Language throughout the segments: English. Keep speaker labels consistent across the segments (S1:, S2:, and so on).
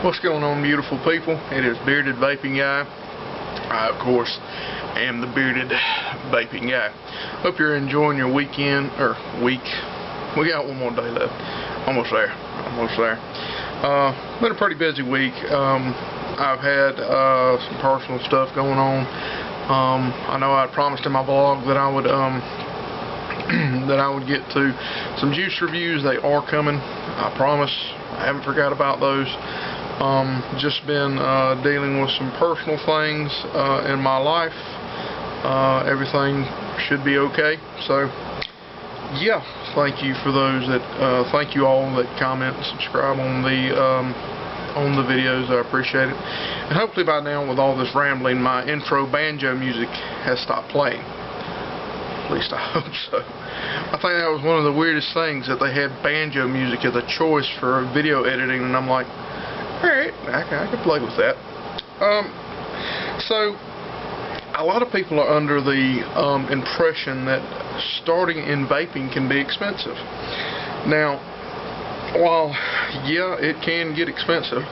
S1: What's going on, beautiful people? It is Bearded Vaping Guy. I, of course, am the Bearded Vaping Guy. Hope you're enjoying your weekend, or week. We got one more day left. Almost there. Been a pretty busy week. I've had some personal stuff going on. I know I promised in my blog that I would get to some juice reviews. They are coming. I promise. I haven't forgot about those. Just been dealing with some personal things in my life. Everything should be okay. So yeah, thank you for those that thank you all that comment and subscribe on the videos. I appreciate it. And hopefully by now, with all this rambling, my intro banjo music has stopped playing. At least I hope so. I think that was one of the weirdest things, that they had banjo music as a choice for video editing, and I'm like, alright, I can play with that. So, a lot of people are under the impression that starting in vaping can be expensive. Now, while, yeah, it can get expensive,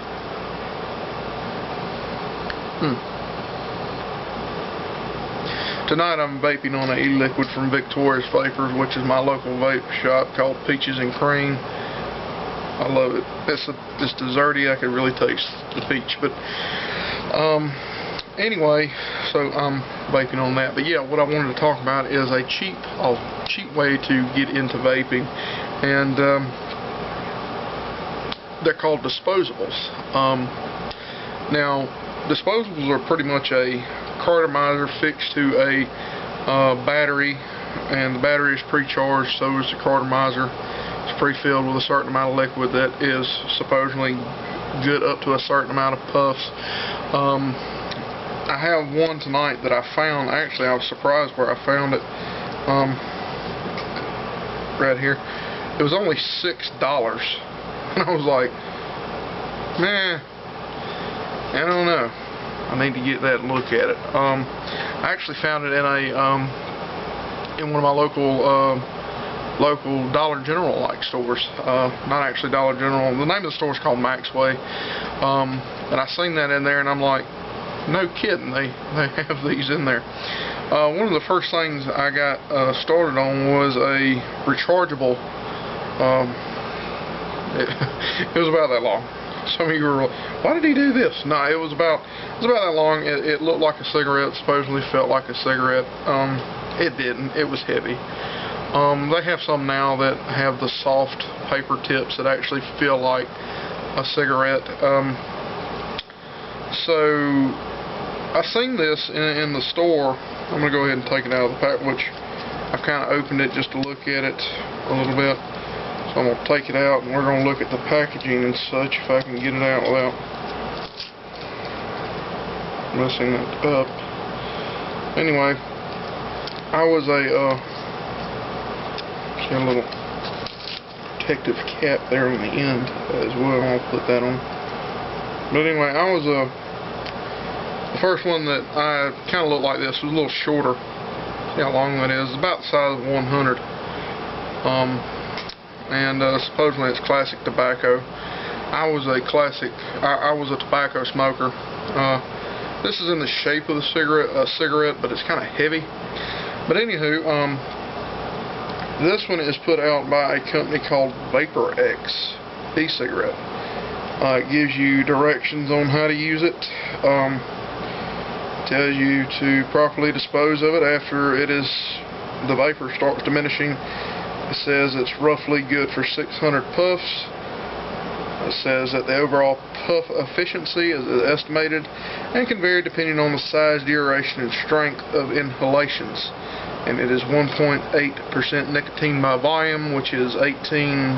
S1: tonight I'm vaping on an e-liquid from Victoria's Vapors, which is my local vape shop, called Peaches and Cream. I love it. It's desserty. I could really taste the peach. But anyway, so I'm vaping on that. But yeah, what I wanted to talk about is a cheap way to get into vaping, and they're called disposables. Now, disposables are pretty much a cartomizer fixed to a battery, and the battery is pre-charged, so is the cartomizer. It's pre-filled with a certain amount of liquid that is supposedly good up to a certain amount of puffs. I have one tonight that I found. Actually, I was surprised where I found it. Right here. It was only $6, and I was like, man, I don't know. I need to get that and look at it. I actually found it in one of my local Dollar General like stores. Not actually Dollar General. The name of the store is called Maxway. And I seen that in there, and I'm like, no kidding, they have these in there. One of the first things I got started on was a rechargeable. It was about that long. Some of you were like, why did he do this? No, it was about that long. It looked like a cigarette, supposedly felt like a cigarette. It didn't. It was heavy. They have some now that have the soft paper tips that actually feel like a cigarette. So I seen this in the store. I'm going to go ahead and take it out of the pack, which I've kind of opened it just to look at it a little bit. So I'm going to take it out, and we're going to look at the packaging and such, if I can get it out without messing it up. Anyway, I was see a little protective cap there on the end as well. I'll put that on. But anyway, I was the first one that I kind of looked like this. Was a little shorter. See how long that is? About the size of 100. And supposedly it's classic tobacco. I was a tobacco smoker. This is in the shape of a cigarette, but it's kind of heavy. But anywho, this one is put out by a company called VaporX e-cigarette. It gives you directions on how to use it. Tells you to properly dispose of it after the vapor starts diminishing. It says it's roughly good for 600 puffs. It says that the overall puff efficiency is estimated and can vary depending on the size, duration, and strength of inhalations. And it is 1.8% nicotine by volume, which is 18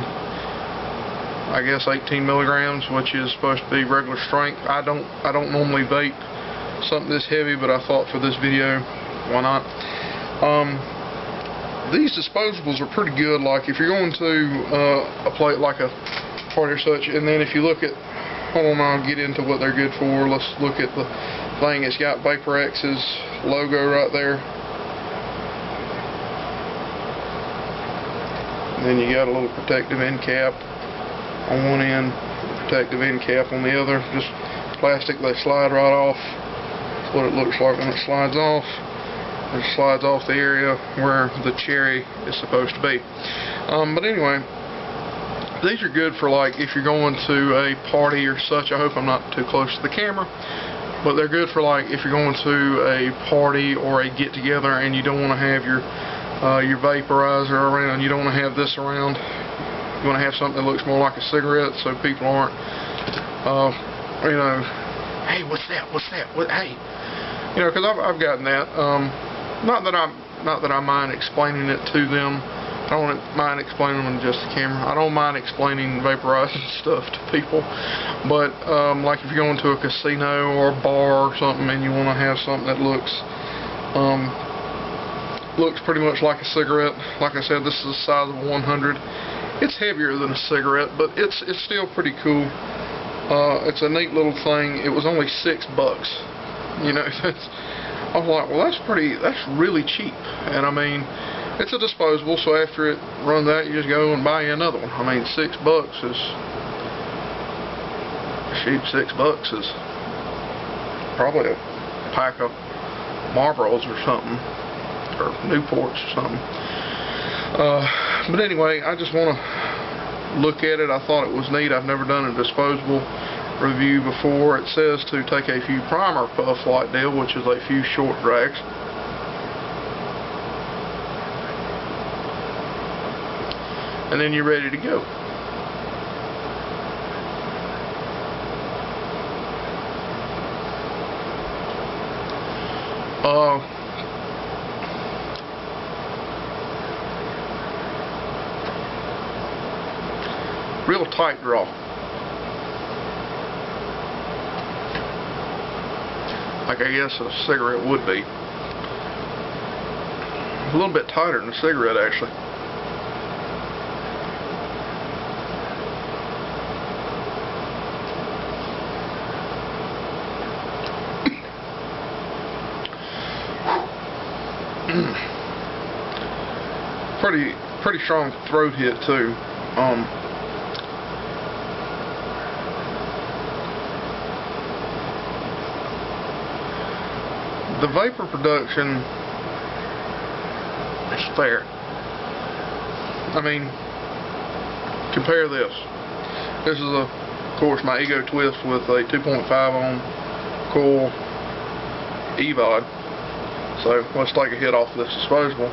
S1: milligrams, which is supposed to be regular strength. I don't normally vape something this heavy, but I thought for this video, why not? These disposables are pretty good. Like if you're going to a plate like a party or such, and then if you look at, hold on, I'll get into what they're good for. Let's look at the thing. It's got VaporX's logo right there. And then you got a little protective end cap on one end, protective end cap on the other. Just plastic, they slide right off. That's what it looks like when it slides off. It slides off the area where the cherry is supposed to be. But anyway, these are good for like if you're going to a party or such. I hope I'm not too close to the camera, but they're good for like if you're going to a party or a get together and you don't want to have your vaporizer around. You don't want to have this around. You want to have something that looks more like a cigarette, so people aren't, you know, hey, what's that? What's that? What? Hey, you know, because I've gotten that. Not that I mind explaining it to them. I don't mind explaining them in just the camera. I don't mind explaining vaporizing stuff to people. But like if you're going to a casino or a bar or something and you want to have something that looks pretty much like a cigarette. Like I said, this is the size of a 100. It's heavier than a cigarette, but it's still pretty cool. It's a neat little thing. It was only $6. You know, I was like, well, that's really cheap. And I mean, it's a disposable, so after it runs out, you just go and buy you another one. I mean, $6 is, shoot, $6 is probably a pack of Marlboros or something, or Newports or something. But anyway, I just want to look at it. I thought it was neat. I've never done a disposable review before. It says to take a few primer puffs like deal, which is a few short drags. And then you're ready to go. Real tight draw. Like I guess a cigarette would be. A little bit tighter than a cigarette, actually. Pretty strong throat hit too. The vapor production is fair. I mean, compare this. This is of course my Ego Twist with a 2.5 ohm coil EVOD. So let's take a hit off this disposable.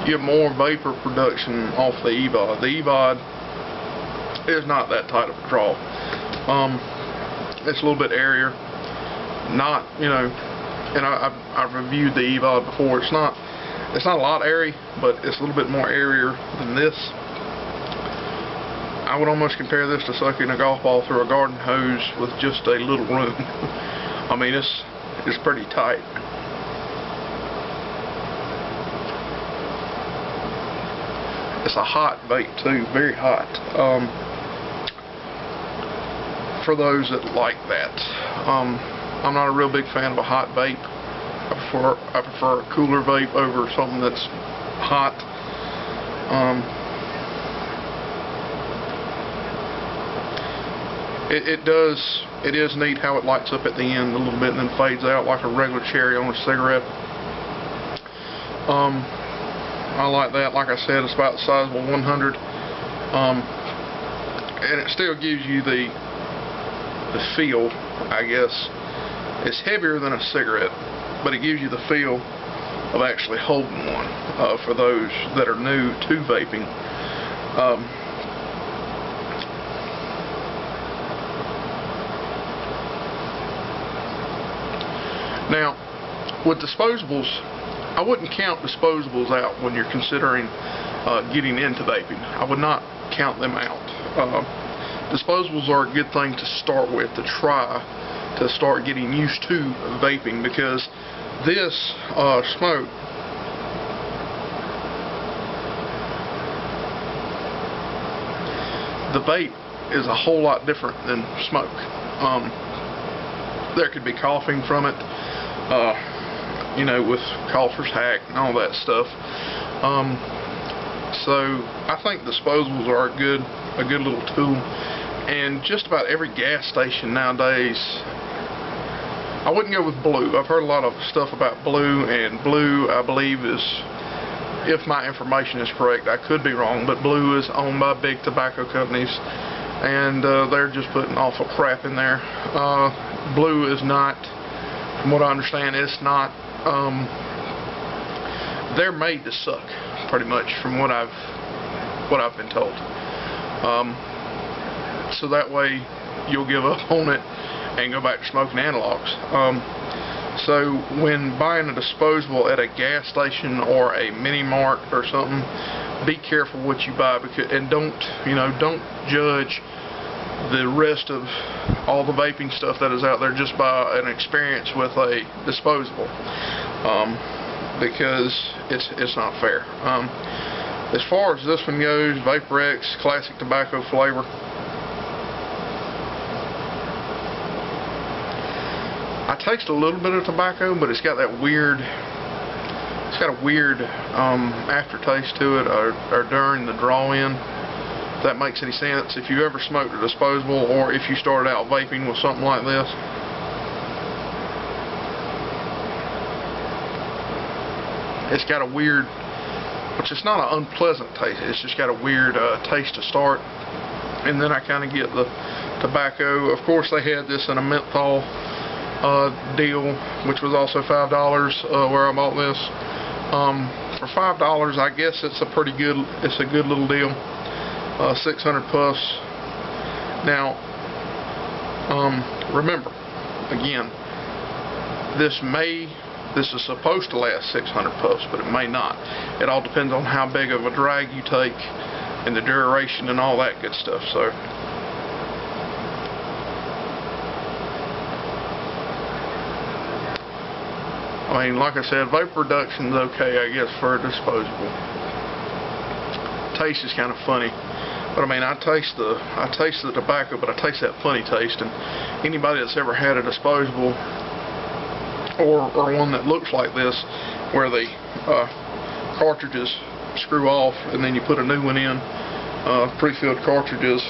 S1: Get more vapor production off the EVOD. The EVOD is not that tight of a draw. It's a little bit airier. Not, you know, and I've reviewed the EVOD before. It's not a lot airy, but it's a little bit more airier than this. I would almost compare this to sucking a golf ball through a garden hose with just a little room. I mean, it's pretty tight. It's a hot vape too, very hot. For those that like that, I'm not a real big fan of a hot vape. I prefer a cooler vape over something that's hot. It is neat how it lights up at the end a little bit and then fades out like a regular cherry on a cigarette. I like that. Like I said, it's about the size of a 100, and it still gives you the feel, I guess. It's heavier than a cigarette, but it gives you the feel of actually holding one, for those that are new to vaping. Now, with disposables, I wouldn't count disposables out when you're considering getting into vaping. I would not count them out. Disposables are a good thing to start with, to try to start getting used to vaping, because this smoke the vape is a whole lot different than smoke. There could be coughing from it, you know, with cougher's hack and all that stuff. So I think disposables are a good little tool, and just about every gas station nowadays. I wouldn't go with blue. I've heard a lot of stuff about blue, and blue, I believe, is, if my information is correct, I could be wrong, but blue is owned by big tobacco companies, and they're just putting awful crap in there. Blue is not, from what I understand, it's not, they're made to suck, pretty much, from what I've been told. So that way you'll give up on it and go back to smoking analogs. So when buying a disposable at a gas station or a mini mart or something, be careful what you buy, and don't judge the rest of all the vaping stuff that is out there just by an experience with a disposable, because it's not fair. As far as this one goes, Vapor X classic tobacco flavor. I taste a little bit of tobacco, but it's got that weird, aftertaste to it, or during the draw-in, if that makes any sense. If you ever smoked a disposable, or if you started out vaping with something like this, it's got a weird, which is not an unpleasant taste, it's just got a weird taste to start, and then I kind of get the tobacco. Of course, they had this in a menthol deal, which was also $5 where I bought this. For $5, I guess it's a good little deal. 600 puffs. Now, remember, again, this is supposed to last 600 puffs, but it may not. It all depends on how big of a drag you take and the duration and all that good stuff. So I mean, like I said, vapor reduction's okay, I guess, for a disposable. Taste is kind of funny, but I mean, I taste the tobacco, but I taste that funny taste. And anybody that's ever had a disposable or one that looks like this, where the cartridges screw off and then you put a new one in, pre-filled cartridges,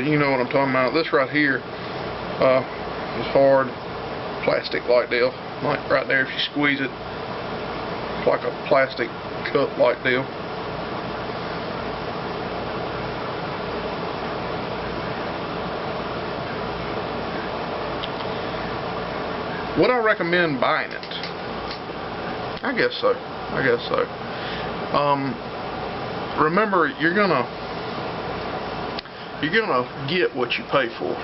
S1: you know what I'm talking about. This right here is hard plastic-like deal. Like right there, if you squeeze it, it's like a plastic cup-like deal. Would I recommend buying it? I guess so. Remember, you're gonna get what you pay for,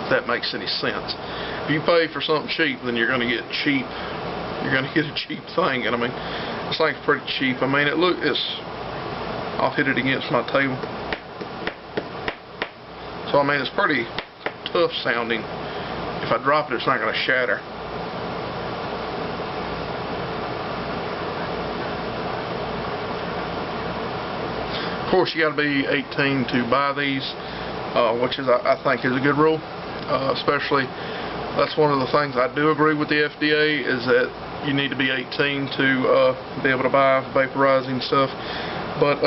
S1: if that makes any sense. If you pay for something cheap, then you're gonna get cheap. You're gonna get a cheap thing, and I mean, this thing's pretty cheap. I mean, I'll hit it against my table. So I mean, it's pretty tough sounding. If I drop it, it's not gonna shatter. Of course, you got to be 18 to buy these, which is, I think, is a good rule. Especially, that's one of the things I do agree with the FDA, is that you need to be 18 to be able to buy vaporizing stuff. But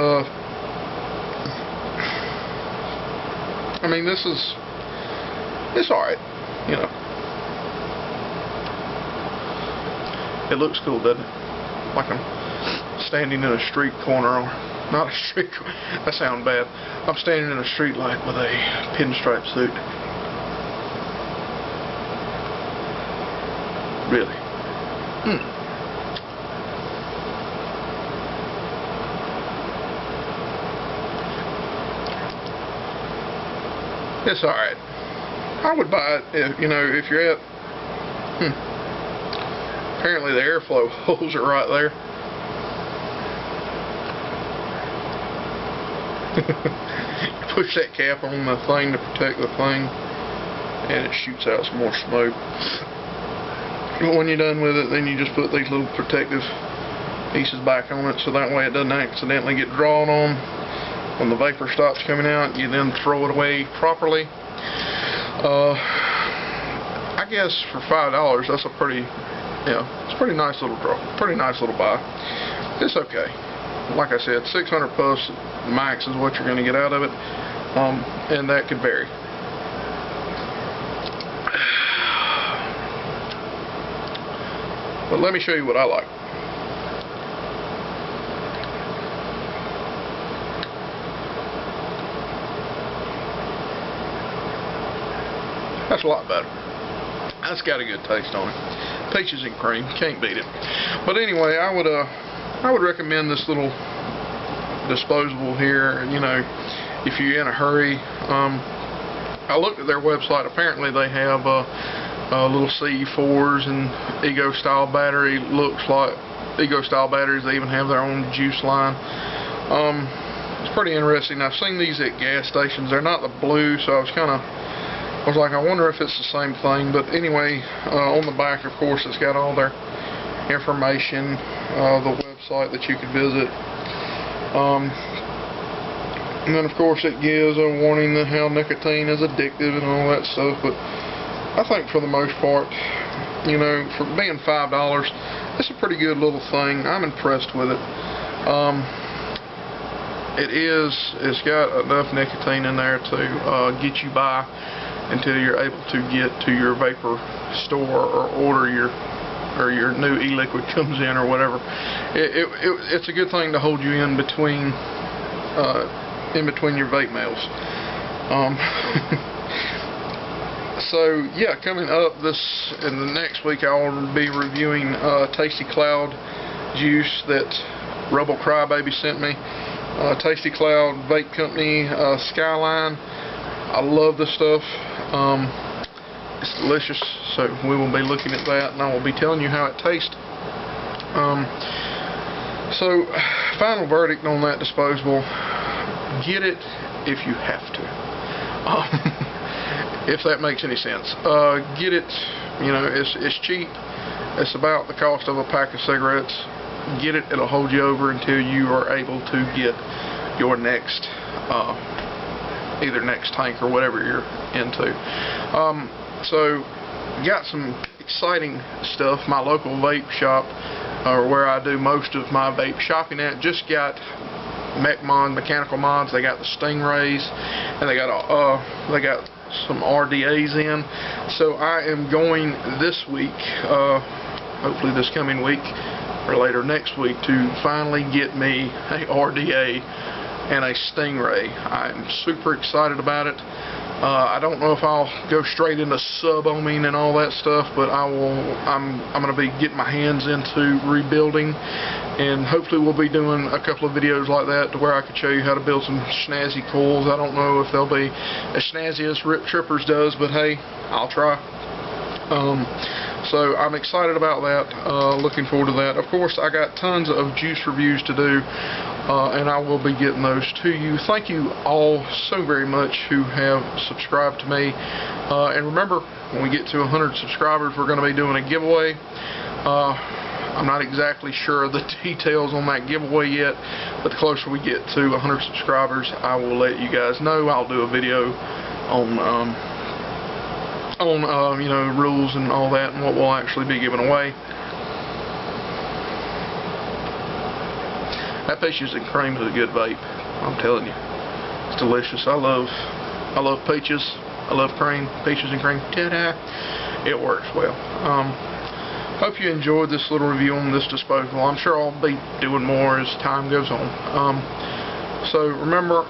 S1: I mean, it's alright, you know. It looks cool, doesn't it? Like I'm standing in a street corner, or not a street corner, that sounds bad. I'm standing in a street light with a pinstripe suit. Really. It's alright. I would buy it if, you know, if you're at, apparently the airflow holes are right there. You push that cap on the thing to protect the thing, and it shoots out some more smoke. But when you're done with it, then you just put these little protective pieces back on it, so that way it doesn't accidentally get drawn on. when the vapor stops coming out, you then throw it away properly. I guess for $5, that's a pretty, it's a pretty nice little draw, pretty nice little buy. It's okay. Like I said, 600 plus max is what you're going to get out of it, and that could vary. But let me show you what I like. That's a lot better. That's got a good taste on it. Peaches and cream, can't beat it. But anyway, I would recommend this little disposable here. You know, if you're in a hurry. I looked at their website. Apparently, they have little C4s and Ego style battery. Looks like Ego style batteries. They even have their own juice line. It's pretty interesting. I've seen these at gas stations. They're not the blue, so I was like, I wonder if it's the same thing. But anyway, on the back, of course, it's got all their information, the website that you could visit. And then, of course, it gives a warning that how nicotine is addictive and all that stuff. But I think for the most part, you know, for being $5, it's a pretty good little thing. I'm impressed with it. It's got enough nicotine in there to get you by until you're able to get to your vapor store or order your new e-liquid comes in or whatever. It's a good thing to hold you in between your vape meals. So yeah, coming up in the next week, I will be reviewing Tasty Cloud juice that Rebel Crybaby sent me. Tasty Cloud Vape Company, Skyline. I love this stuff. It's delicious, so we will be looking at that, and I will be telling you how it tastes. So, final verdict on that disposable: get it if you have to. If that makes any sense. Get it. You know, it's cheap. It's about the cost of a pack of cigarettes. Get it. It'll hold you over until you are able to get your next either next tank or whatever you're into. So got some exciting stuff. My local vape shop, or where I do most of my vape shopping at, just got mechanical mods. They got the Stingrays, and they got some RDAs in. So I am going this week, hopefully this coming week or later next week, to finally get me a RDA and a Stingray. I'm super excited about it. I don't know if I'll go straight into sub-ohming and all that stuff, but I'm going to be getting my hands into rebuilding, and hopefully we'll be doing a couple of videos like that to where I could show you how to build some snazzy coils. I don't know if they'll be as snazzy as Rip Trippers does, but hey, I'll try. So I'm excited about that, looking forward to that. Of course, I got tons of juice reviews to do, and I will be getting those to you. Thank you all so very much who have subscribed to me. And remember, when we get to 100 subscribers, we're going to be doing a giveaway. I'm not exactly sure of the details on that giveaway yet, but the closer we get to 100 subscribers, I will let you guys know. I'll do a video on you know, rules and all that, and what we'll actually be giving away. That Peaches and Cream is a good vape. I'm telling you, it's delicious. I love peaches. I love cream. Peaches and cream. Ta-da! It works well. Hope you enjoyed this little review on this disposable. I'm sure I'll be doing more as time goes on. So remember,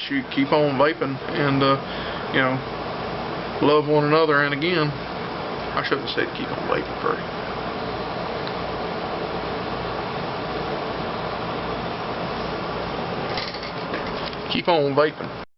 S1: you keep on vaping, and you know, love one another. And again, I shouldn't have said keep on vaping first. Keep on vaping.